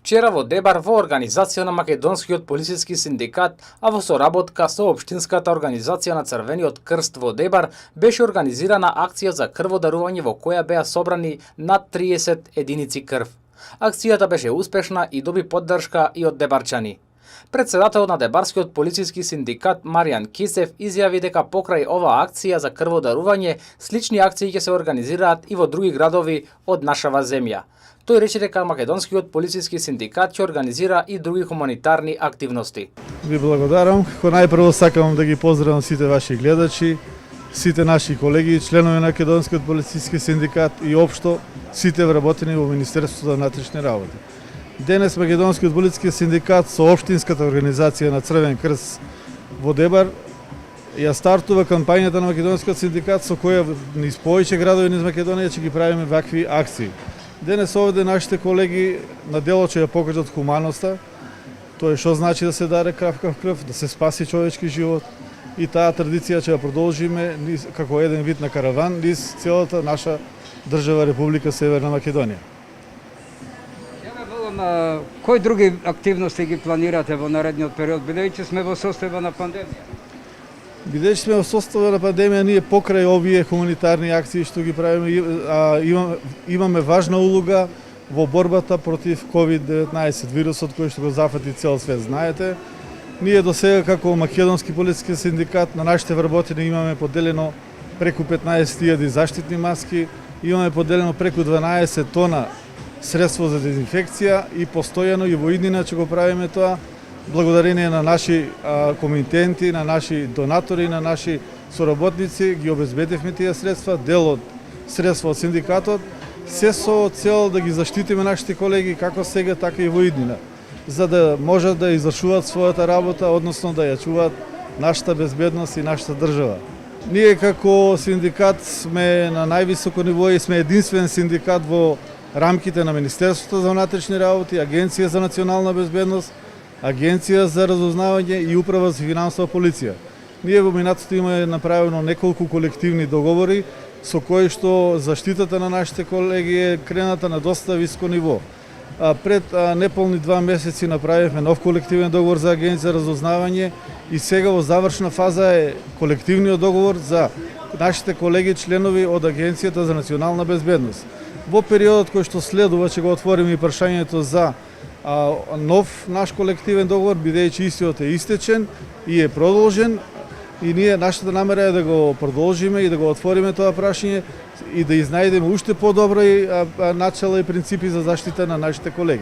Вчера во Дебар во организација на Македонскиот полициски синдикат, а во соработка со Општинската организација на Црвениот крст во Дебар, беше организирана акција за крводарување во која беа собрани над 30 единици крв. Акцијата беше успешна и доби поддршка и од дебарчани. Председателот на Дебарскиот полициски синдикат Маријан Кисев изјави дека покрај оваа акција за крводарување, слични акции ќе се организираат и во други градови од нашава земја. Тој рече дека Македонскиот полициски синдикат ќе организира и други хуманитарни активности. Ви благодарам. Како најпрво сакам да ги поздравам сите ваши гледачи, сите наши колеги, членови на Македонскиот полициски синдикат и општо сите вработени во Министерството за внатрешни работи. Денес Македонскиот полициски синдикат со Општинската организација на Црвен крст во Дебар ја стартува кампањата на Македонскиот синдикат со која низ повеќе градови низ Македонија ќе ги правиме вакви акции. Денес овде нашите колеги на дело ќе ја покажат хуманоста, тоа што значи да се даде крв, да се спаси човечки живот, и таа традиција ќе ја продолжиме како еден вид на караван низ целата наша држава Република Северна Македонија. Кои други активности ги планирате во наредниот период, бидејќи сме во состојба на пандемија? Бидејќи сме во состојба на пандемија, ние покрај овие хуманитарни акции што ги правиме, имаме важна улога во борбата против COVID-19 вирусот кој што го зафати цел свет. Знаете, ние до сега како Македонски полициски синдикат на нашите вработени имаме поделено преку 15.000 заштитни маски, имаме поделено преку 12 тона средство за дезинфекција и постојано и во иднина ќе го правиме тоа, благодарение на наши комитенти, на наши донатори, на наши соработници ги обезбедивме тие средства, дел од средства од синдикатот, се со цел да ги заштитиме нашите колеги како сега, така и во иднина, за да можат да извршуваат својата работа, односно да ја чуваат нашата безбедност и нашата држава. Ние како синдикат сме на највисоко ниво и сме единствен синдикат во рамките на Министерството за внатрешни работи, Агенција за национална безбедност, Агенција за разузнавање и Управа за финансова полиција. Ние во минатото имаме направено неколку колективни договори со кои што заштитата на нашите колеги е крената на доста високо ниво. Пред неполни 2 месеци направивме нов колективен договор за Агенција за разузнавање и сега во завршна фаза е колективниот договор за нашите колеги членови од Агенцијата за национална безбедност. Во периодот кој што следува ќе го отвориме и прашањето за нов наш колективен договор, бидејќи истиот е истечен и е продолжен, и ние нашата намера е да го продолжиме и да го отвориме тоа прашање и да изнајдеме уште подобри начала и принципи за заштита на нашите колеги.